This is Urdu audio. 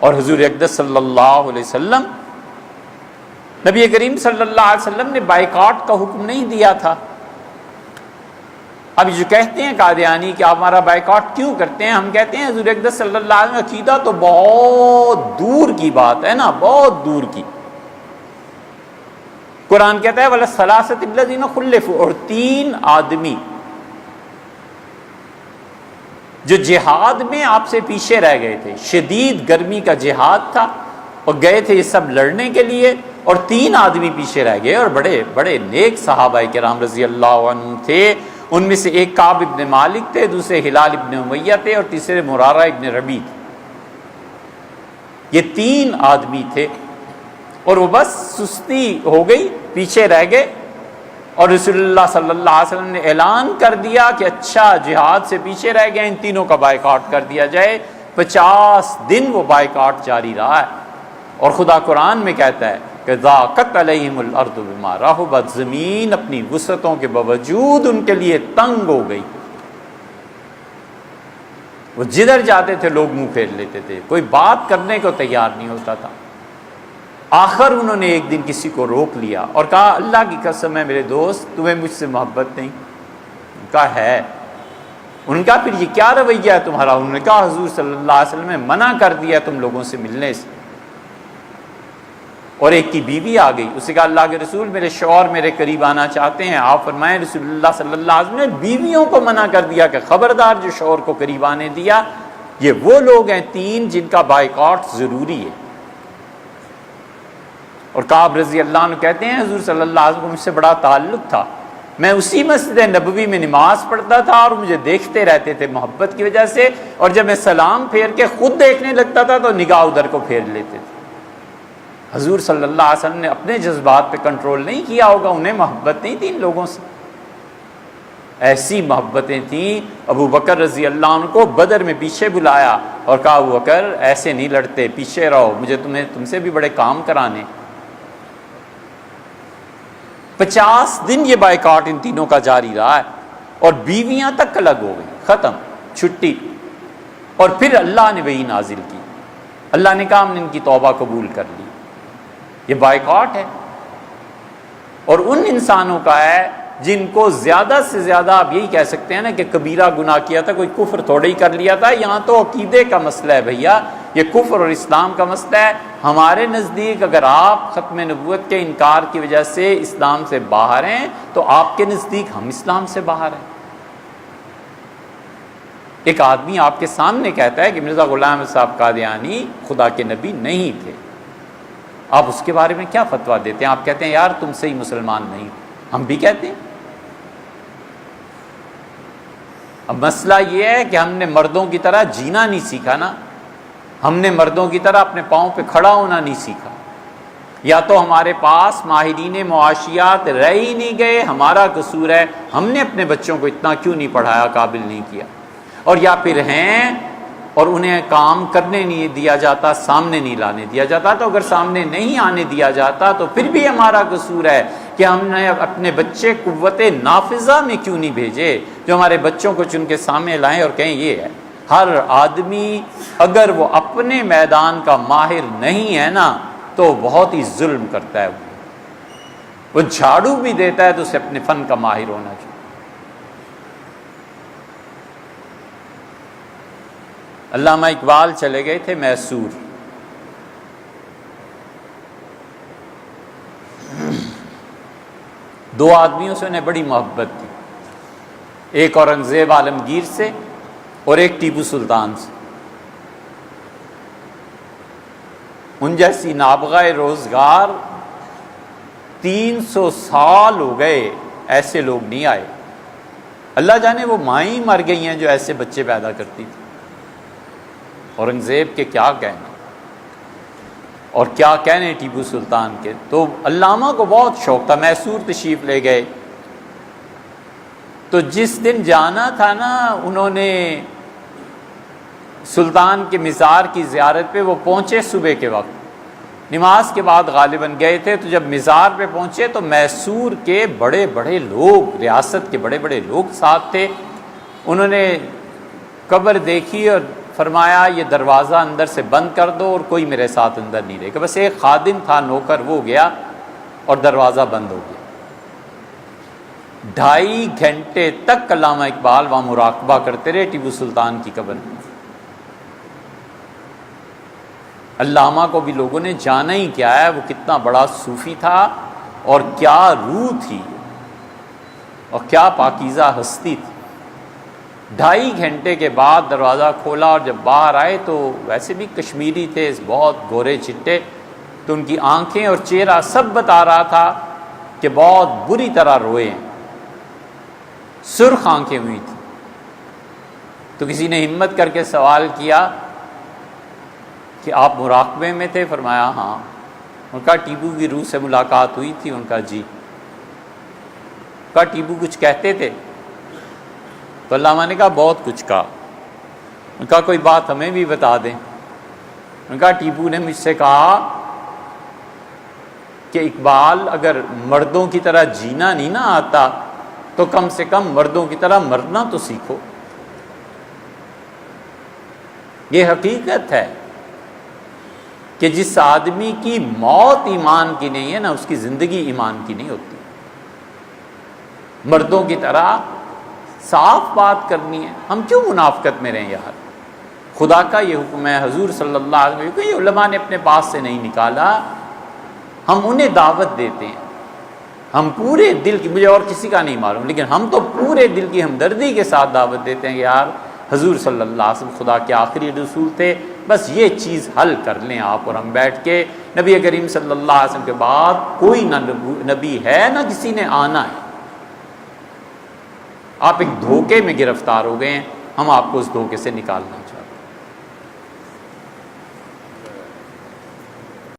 اور حضور اقدس صلی اللہ علیہ وسلم، نبی کریم صلی اللہ علیہ وسلم نے بائیکاٹ کا حکم نہیں دیا تھا۔ اب جو کہتے ہیں قادیانی کہ آپ ہمارا بائیکاٹ کیوں کرتے ہیں، ہم کہتے ہیں حضور اقدس صلی اللہ علیہ وسلم عقیدہ تو بہت دور کی بات ہے نا، بہت دور کی۔ قرآن کہتا ہے وَلَلثَّلَاثَةِ الَّذِينَ خُلِّفُوا، اور 3 آدمی جو جہاد میں آپ سے پیچھے رہ گئے تھے، شدید گرمی کا جہاد تھا اور گئے تھے یہ سب لڑنے کے لیے، اور 3 آدمی پیچھے رہ گئے، اور بڑے بڑے نیک صحابہ کرام رضی اللہ عنہ تھے۔ ان میں سے ایک کعب ابن مالک تھے، دوسرے ہلال ابن امیہ تھے، اور تیسرے مرارہ ابن ربیع تھے۔ یہ 3 آدمی تھے، اور وہ بس سستی ہو گئی، پیچھے رہ گئے، اور رسول اللہ صلی اللہ علیہ وسلم نے اعلان کر دیا کہ اچھا جہاد سے پیچھے رہ گئے، ان تینوں کا بائیکاٹ کر دیا جائے۔ 50 دن وہ بائیکاٹ جاری رہا ہے، اور خدا قرآن میں کہتا ہے کہ ضاقت علیہم الارض بما رحبت، زمین اپنی وسعتوں کے باوجود ان کے لیے تنگ ہو گئی۔ وہ جدھر جاتے تھے لوگ منہ پھیر لیتے تھے، کوئی بات کرنے کو تیار نہیں ہوتا تھا۔ آخر انہوں نے ایک دن کسی کو روک لیا اور کہا اللہ کی قسم ہے میرے دوست، تمہیں مجھ سے محبت نہیں؟ ان کا ہے۔ ان کا پھر یہ کیا رویہ ہے تمہارا؟ انہوں نے کہا حضور صلی اللہ علیہ وسلم نے منع کر دیا تم لوگوں سے ملنے سے۔ اور ایک کی بیوی آ گئی، اسے کہا اللہ کے رسول میرے شوہر میرے قریب آنا چاہتے ہیں۔ آپ فرمائیں رسول اللہ صلی اللہ علیہ وسلم نے بیویوں کو منع کر دیا کہ خبردار جو شوہر کو قریب آنے دیا۔ یہ وہ لوگ ہیں 3 جن کا بائیکاٹ ضروری ہے۔ اور کعب رضی اللہ عنہ کہتے ہیں حضور صلی اللہ علیہ وسلم کو مجھ سے بڑا تعلق تھا، میں اسی مسجد نبوی میں نماز پڑھتا تھا اور مجھے دیکھتے رہتے تھے محبت کی وجہ سے، اور جب میں سلام پھیر کے خود دیکھنے لگتا تھا تو نگاہ ادھر کو پھیر لیتے تھے۔ حضور صلی اللہ علیہ وسلم نے اپنے جذبات پہ کنٹرول نہیں کیا ہوگا، انہیں محبت نہیں تھی ان لوگوں سے۔ ایسی محبتیں تھیں، ابو بکر رضی اللہ عنہ کو بدر میں پیچھے بلایا اور کہا ابو بکر ایسے نہیں لڑتے، پیچھے رہو، مجھے تم سے بھی بڑے کام کرانے۔ 50 دن یہ بائیکاٹ ان تینوں کا جاری رہا ہے، اور بیویاں تک الگ ہو گئی، ختم، چھٹی۔ اور پھر اللہ نے وحی نازل کی، اللہ نے کہا ہم نے ان کی توبہ قبول کر لی۔ یہ بائیکاٹ ہے، اور ان انسانوں کا ہے جن کو زیادہ سے زیادہ آپ یہی کہہ سکتے ہیں نا کہ کبیرہ گناہ کیا تھا، کوئی کفر تھوڑا ہی کر لیا تھا۔ یہاں تو عقیدے کا مسئلہ ہے بھیا، یہ کفر اور اسلام کا مسئلہ ہے۔ ہمارے نزدیک اگر آپ ختم نبوت کے انکار کی وجہ سے اسلام سے باہر ہیں تو آپ کے نزدیک ہم اسلام سے باہر ہیں۔ ایک آدمی آپ کے سامنے کہتا ہے کہ مرزا غلام صاحب قادیانی خدا کے نبی نہیں تھے، آپ اس کے بارے میں کیا فتویٰ دیتے ہیں؟ آپ کہتے ہیں یار تم سے ہی مسلمان نہیں، ہم بھی کہتے ہیں۔ اب مسئلہ یہ ہے کہ ہم نے مردوں کی طرح جینا نہیں سیکھا نا، ہم نے مردوں کی طرح اپنے پاؤں پہ کھڑا ہونا نہیں سیکھا، یا تو ہمارے پاس ماہرین معاشیات رہ ہی نہیں گئے، ہمارا قصور ہے، ہم نے اپنے بچوں کو اتنا کیوں نہیں پڑھایا، قابل نہیں کیا، اور یا پھر ہیں اور انہیں کام کرنے نہیں دیا جاتا، سامنے نہیں لانے دیا جاتا۔ تو اگر سامنے نہیں آنے دیا جاتا تو پھر بھی ہمارا قصور ہے کہ ہم نے اپنے بچے قوت نافذہ میں کیوں نہیں بھیجے، جو ہمارے بچوں کو چن کے سامنے لائیں اور کہیں یہ ہے۔ ہر آدمی اگر وہ اپنے میدان کا ماہر نہیں ہے نا تو بہت ہی ظلم کرتا ہے۔ وہ جھاڑو بھی دیتا ہے تو اسے اپنے فن کا ماہر ہونا چاہیے۔ علامہ اقبال چلے گئے تھے میسور، دو آدمیوں سے انہیں بڑی محبت تھی، ایک اورنگزیب عالمگیر سے اور ایک ٹیپو سلطان سے۔ ان جیسی نابغہ روزگار 300 سال ہو گئے، ایسے لوگ نہیں آئے۔ اللہ جانے وہ مائیں مر گئی ہیں جو ایسے بچے پیدا کرتی تھی۔ اورنگزیب کے کیا کہنا اور کیا کہنے ٹیپو سلطان کے۔ تو علامہ کو بہت شوق تھا، میسور تشریف لے گئے، تو جس دن جانا تھا نا انہوں نے سلطان کے مزار کی زیارت پہ وہ پہنچے صبح کے وقت، نماز کے بعد غالباً گئے تھے، تو جب مزار پہ پہنچے تو میسور کے بڑے بڑے لوگ، ریاست کے بڑے بڑے لوگ ساتھ تھے۔ انہوں نے قبر دیکھی اور فرمایا یہ دروازہ اندر سے بند کر دو اور کوئی میرے ساتھ اندر نہیں رہے گا. بس ایک خادم تھا نوکر، وہ گیا اور دروازہ بند ہو گیا. 2.5 گھنٹے تک علامہ اقبال وہاں مراقبہ کرتے رہے ٹیپو سلطان کی قبر میں. علامہ کو بھی لوگوں نے جانا ہی کیا ہے، وہ کتنا بڑا صوفی تھا اور کیا روح تھی اور کیا پاکیزہ ہستی تھی. 2.5 گھنٹے کے بعد دروازہ کھولا اور جب باہر آئے تو ویسے بھی کشمیری تھے، بہت گورے چٹے، تو ان کی آنکھیں اور چہرہ سب بتا رہا تھا کہ بہت بری طرح روئے ہیں، سرخ آنکھیں ہوئی تھیں. تو کسی نے ہمت کر کے سوال کیا کہ آپ مراقبے میں تھے؟ فرمایا ہاں. ان کا ٹیپو کی روح سے ملاقات ہوئی تھی؟ ان کا جی. کا ٹیپو کچھ کہتے تھے؟ تو علامہ نے کہا بہت کچھ کہا. ان کا کوئی بات ہمیں بھی بتا دیں. ان کا ٹیپو نے مجھ سے کہا کہ اقبال اگر مردوں کی طرح جینا نہیں نہ آتا تو کم سے کم مردوں کی طرح مرنا تو سیکھو. یہ حقیقت ہے کہ جس آدمی کی موت ایمان کی نہیں ہے نا، اس کی زندگی ایمان کی نہیں ہوتی. مردوں کی طرح صاف بات کرنی ہے. ہم کیوں منافقت میں رہیں یار؟ خدا کا یہ حکم ہے، حضور صلی اللہ علیہ وسلم کو یہ علماء نے اپنے پاس سے نہیں نکالا. ہم انہیں دعوت دیتے ہیں، ہم پورے دل کی، مجھے اور کسی کا نہیں معلوم، لیکن ہم تو پورے دل کی ہمدردی کے ساتھ دعوت دیتے ہیں کہ یار حضور صلی اللہ علیہ وسلم خدا کے آخری رسول تھے، بس یہ چیز حل کر لیں آپ اور ہم بیٹھ کے. نبی کریم صلی اللہ علیہ وسلم کے بعد کوئی نہ نبی ہے نہ کسی نے آنا ہے. آپ ایک دھوکے میں گرفتار ہو گئے ہیں، ہم آپ کو اس دھوکے سے نکالنا چاہیے.